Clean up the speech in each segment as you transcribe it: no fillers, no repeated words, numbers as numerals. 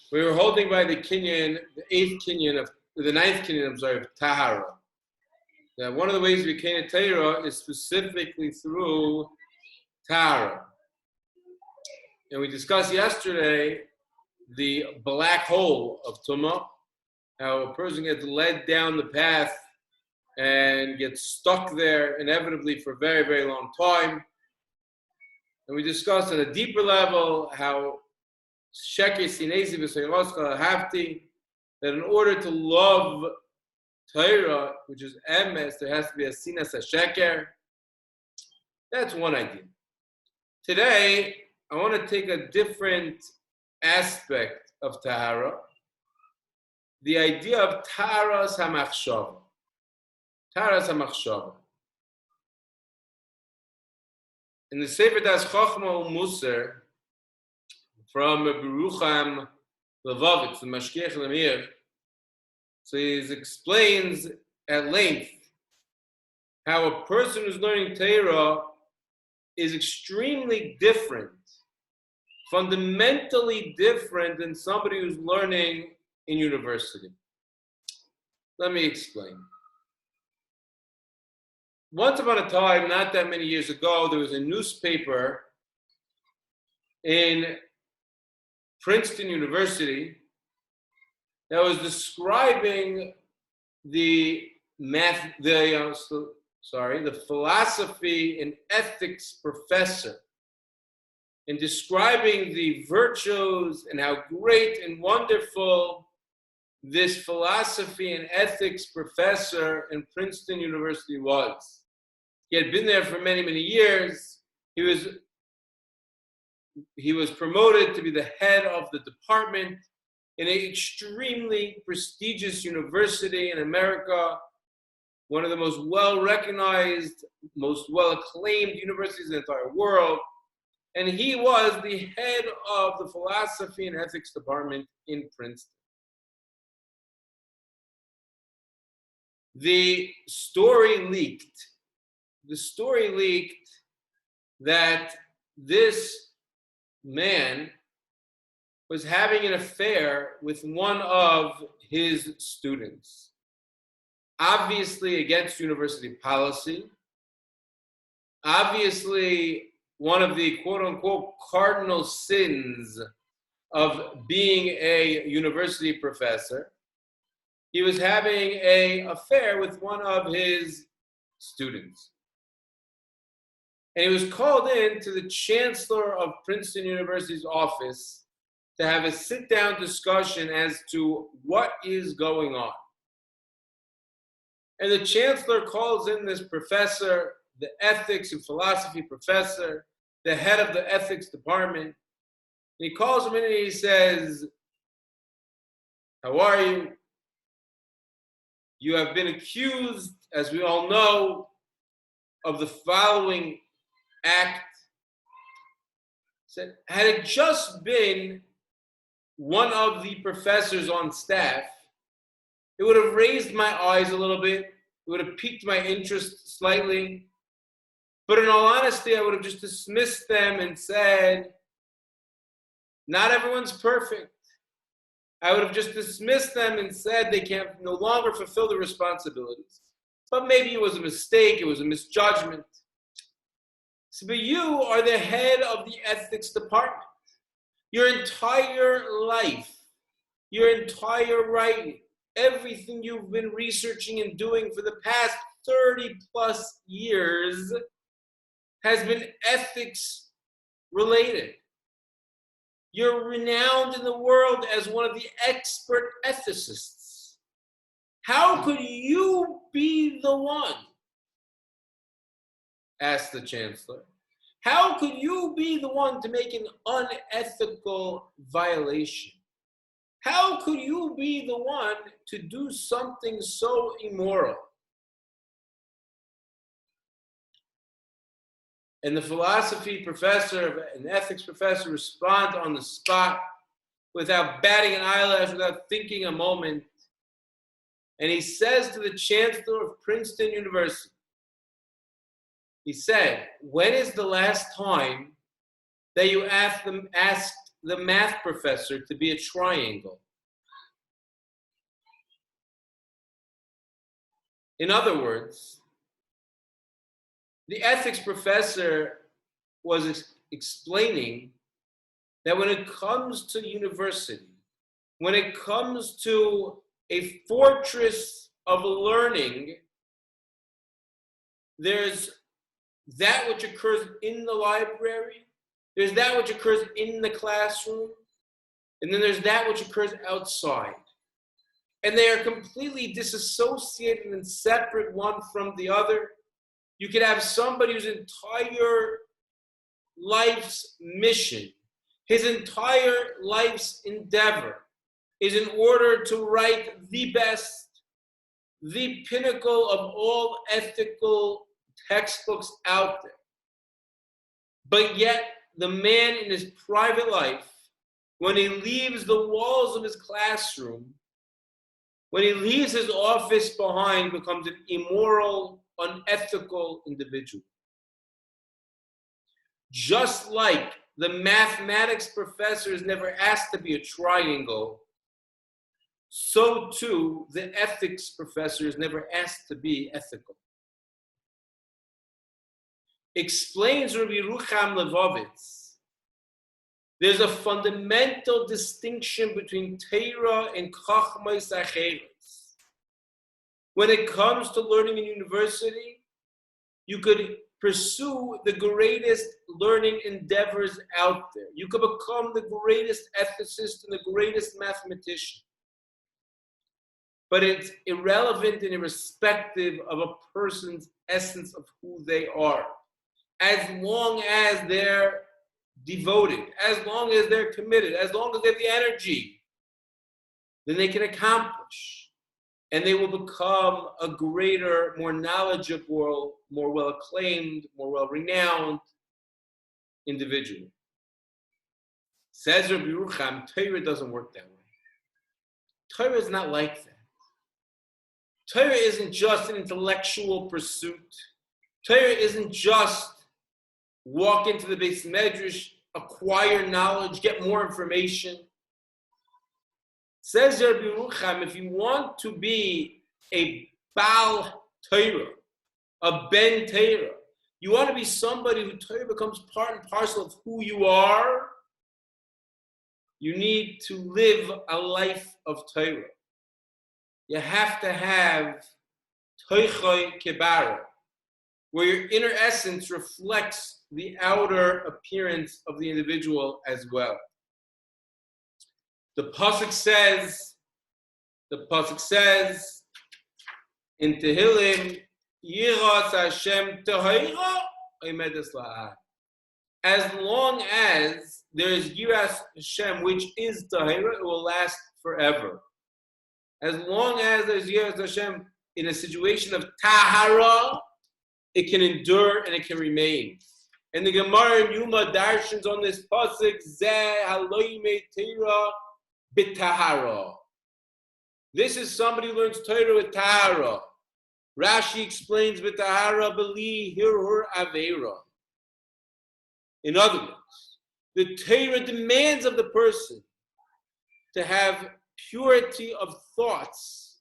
We were holding by the Kinyan, the ninth Kinyan, of Tahara. Now, one of the ways we became a Torah is specifically through Tahara. And we discussed yesterday the black hole of Tumah, how a person gets led down the path and gets stuck there inevitably for a very, very long time. And we discussed at a deeper level how that in order to love Torah, which is emes, there has to be a sinas hasheker. That's one idea. Today, I want to take a different aspect of Tahara, the idea of Taharas HaMachshava. Taharas HaMachshava. In the Sefer Das Chochma Musar, from Berucham Levavitz, the Mashgiach Lemir, so he explains at length how a person who's learning Torah is extremely different, fundamentally different than somebody who's learning in university. Let me explain. Once upon a time, not that many years ago, there was a newspaper in Princeton University that was describing the philosophy and ethics professor, and describing the virtues and how great and wonderful this philosophy and ethics professor in Princeton University was. He had been there for many, many years. He was promoted to be the head of the department in an extremely prestigious university in America, one of the most well-recognized, most well-acclaimed universities in the entire world. And he was the head of the philosophy and ethics department in Princeton. The story leaked that this man was having an affair with one of his students. Obviously against university policy. Obviously one of the quote-unquote cardinal sins of being a university professor. He was having an affair with one of his students. And he was called in to the chancellor of Princeton University's office to have a sit-down discussion as to what is going on. And the chancellor calls in this professor, the ethics and philosophy professor, the head of the ethics department. And he calls him in and he says, "How are you? You have been accused, as we all know, of the following act." Said, had it just been one of the professors on staff, it would have raised my eyes a little bit. It would have piqued my interest slightly. But in all honesty, I would have just dismissed them and said, not everyone's perfect. I would have just dismissed them and said they can no longer fulfill the responsibilities. But maybe it was a mistake, it was a misjudgment. So, but you are the head of the ethics department. Your entire life, your entire writing, everything you've been researching and doing for the past 30 plus years has been ethics related. You're renowned in the world as one of the expert ethicists. How could you be the one? Asked the chancellor. How could you be the one to make an unethical violation? How could you be the one to do something so immoral? And the philosophy professor and ethics professor respond on the spot without batting an eyelash, without thinking a moment. And he says to the chancellor of Princeton University, he said, when is the last time that you asked the math professor to be a triangle. In other words, the ethics professor was explaining that when it comes to university, when it comes to a fortress of learning, there's that which occurs in the library, there's that which occurs in the classroom, and then there's that which occurs outside. And they are completely disassociated and separate one from the other. You could have somebody whose entire life's mission, his entire life's endeavor is in order to write the best, the pinnacle of all ethical textbooks out there. But yet, the man in his private life, when he leaves the walls of his classroom, when he leaves his office behind, becomes an immoral, unethical individual. Just like the mathematics professor is never asked to be a triangle, so too the ethics professor is never asked to be ethical. Explains Rabbi Rucham Levovitz, there's a fundamental distinction between Torah and Chachmos Acheres. When it comes to learning in university, you could pursue the greatest learning endeavors out there. You could become the greatest ethicist and the greatest mathematician. But it's irrelevant and irrespective of a person's essence of who they are. As long as they're devoted, as long as they're committed, as long as they have the energy, then they can accomplish. And they will become a greater, more knowledgeable, more well-acclaimed, more well-renowned individual. Says Rabbi Rucham, Torah doesn't work that way. Torah is not like that. Torah isn't just an intellectual pursuit. Torah isn't just walk into the Beis Medrash, acquire knowledge, get more information. Says Rabbi Rucham, if you want to be a Baal Torah, a Ben Torah, you want to be somebody who Torah becomes part and parcel of who you are, you need to live a life of Torah. You have to have Toichoi Kebara, where your inner essence reflects the outer appearance of the individual as well. The pasuk says in Tehillim, Yiras Hashem Tahira Omedes La'ad. As long as there is Yiras Hashem, which is Tahira, it will last forever. As long as there's Yiras Hashem in a situation of Tahara, it can endure and it can remain. And the Gemara in Yuma darshans on this pasuk, Zeh Haloyme Torah b'Tahara. This is somebody who learns Torah with Tahara. Rashi explains b'Tahara b'li hirhur aveira. In other words, the Torah demands of the person to have purity of thoughts,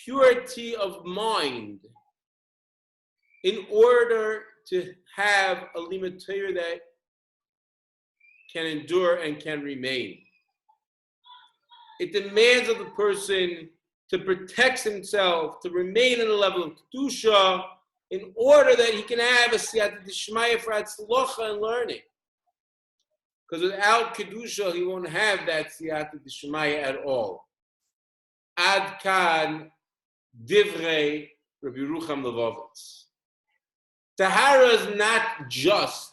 purity of mind, in order to have a limit Torah that can endure and can remain. It demands of the person to protect himself, to remain in a level of Kedusha, in order that he can have a siyata d'shmaya for hatzlocha and learning. Because without Kedusha, he won't have that siyata d'shmaya at all. Ad kan divrei Rabbi Rucham Levovitz. Tahara is not just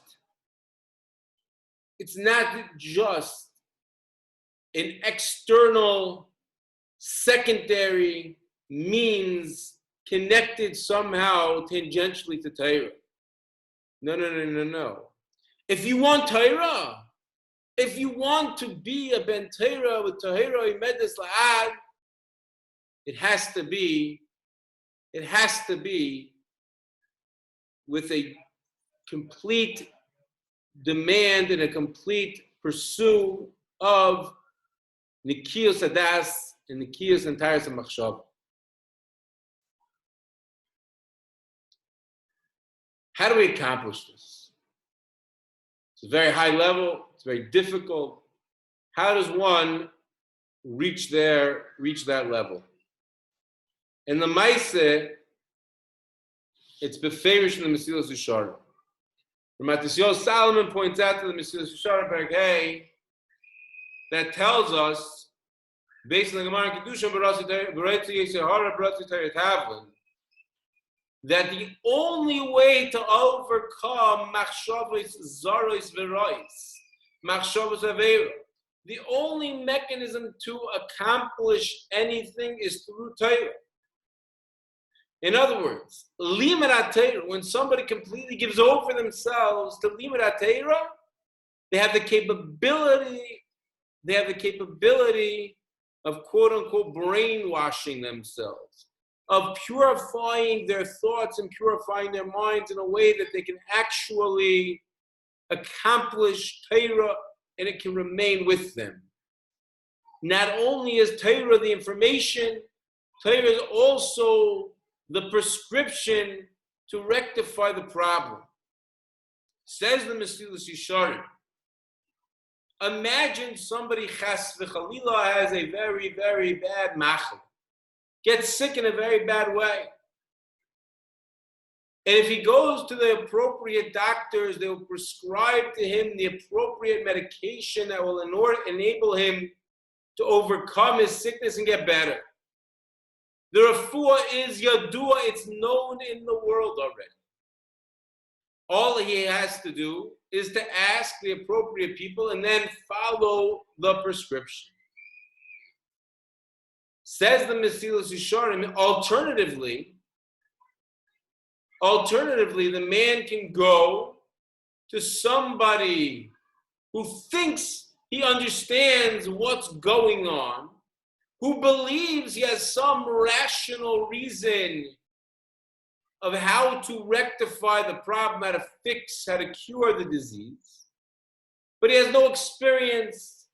an external, secondary means connected somehow tangentially to Torah. No. If you want Torah, if you want to be a Ben Torah with Tahira Imedes La'ad, it has to be with a complete demand and a complete pursuit of Nikiyos Adas and Nikiyos and Taras and Machshav. How do we accomplish this? It's a very high level. It's very difficult. How does one reach that level? In the Maaseh, it's beferish in the Mesilas Yesharim. The Matisyahu Solomon points out to the Mesilas Yesharim Perek that tells us, based on the Gemara in Kedusha, that the only way to overcome machshavos zaros v'rois, machshavos aveira, the only mechanism to accomplish anything is through Torah. In other words, limud Torah, when somebody completely gives over themselves to limud Torah, they have the capability of quote unquote brainwashing themselves, of purifying their thoughts and purifying their minds in a way that they can actually accomplish Torah and it can remain with them. Not only is Torah the information, Torah is also the prescription to rectify the problem. Says the Mesilas Yesharim, imagine somebody chas v'chalila has a very, very bad machal, gets sick in a very bad way. And if he goes to the appropriate doctors, they will prescribe to him the appropriate medication that will enable him to overcome his sickness and get better. The refuah is yadua, it's known in the world already. All he has to do is to ask the appropriate people and then follow the prescription. Says the Mesilas Yesharim, alternatively, the man can go to somebody who thinks he understands what's going on, who believes he has some rational reason of how to rectify the problem, how to fix, how to cure the disease. But he has no experience,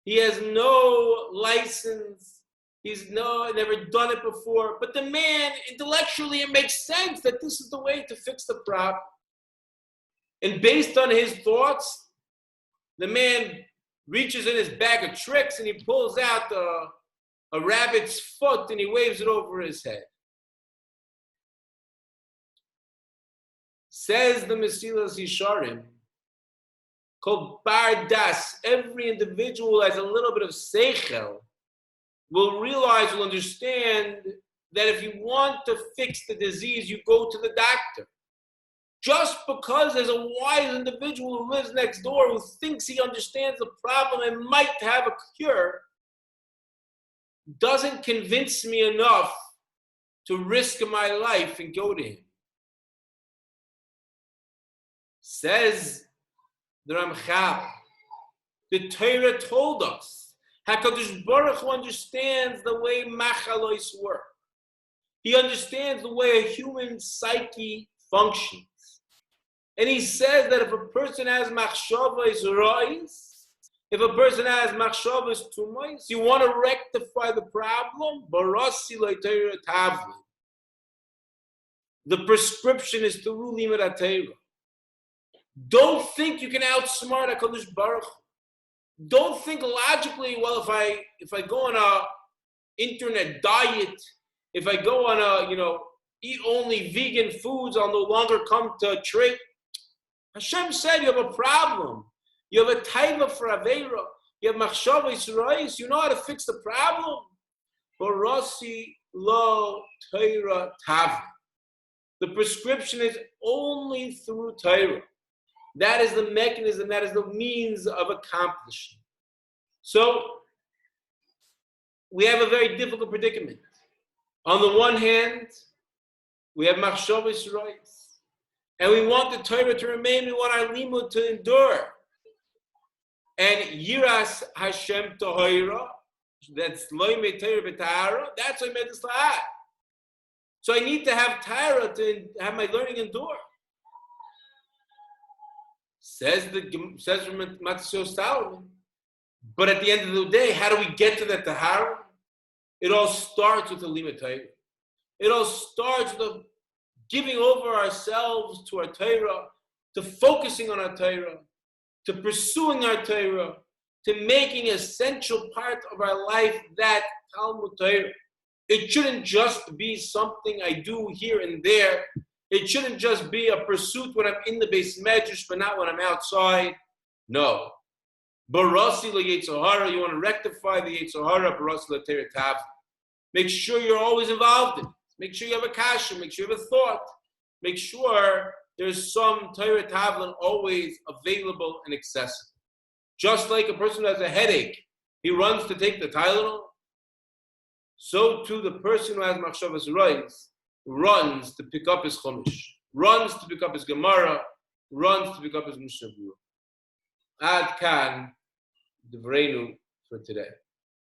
he has no license, he's never done it before. But the man, intellectually, it makes sense that this is the way to fix the problem. And based on his thoughts, the man reaches in his bag of tricks and he pulls out a rabbit's foot and he waves it over his head. Says the Mesilas Yesharim, called Bar Das, every individual has a little bit of seichel, will realize, will understand that if you want to fix the disease, you go to the doctor. Just because there's a wise individual who lives next door who thinks he understands the problem and might have a cure, doesn't convince me enough to risk my life and go to him. Says the Ramchal, the Torah told us, HaKadosh Baruch Hu understands the way machalos work. He understands the way a human psyche functions. And he says that if a person has machshavos rois, if a person has machshavos tumois, you want to rectify the problem, barasi lo Torah tavli. The prescription is through limud Torah. Don't think you can outsmart HaKadosh Baruch Hu. Don't think logically, well, if I go on a internet diet, if I go on a, eat only vegan foods, I'll no longer come to trade. Hashem said you have a problem. You have a taiva for Aveira. You have machshavos rois. You know how to fix the problem. Barasi lo Torah tav. The prescription is only through Torah. That is the mechanism, that is the means of accomplishing. So, we have a very difficult predicament. On the one hand, we have machshavos rois. And we want the Torah to remain, we want our limud to endure. And yiras Hashem tahira, that's loymei Torah b'tahara, that's what Matisyahu. So I need to have Tahara to have my learning endure. Says Matnas Solomon, But at the end of the day, how do we get to that Tahara? It all starts with the Lima Torah. It all starts with the giving over ourselves to our Torah, to focusing on our Torah, to pursuing our Torah, to making an essential part of our life that Talmud Torah. It shouldn't just be something I do here and there. It shouldn't just be a pursuit when I'm in the Beis Medrash, but not when I'm outside. No. Barasi le-Yetzirah, you want to rectify the Yetzirah, Barasi le-Torah Tav. Make sure you're always involved in it. Make sure you have a kasha. Make sure you have a thought. Make sure there's some Torah Tavlin always available and accessible. Just like a person who has a headache, he runs to take the Tylenol. So too the person who has Machshavas Rois runs to pick up his Chumash, runs to pick up his Gemara, runs to pick up his Mishnah Berurah. Ad kan Devreinu for today.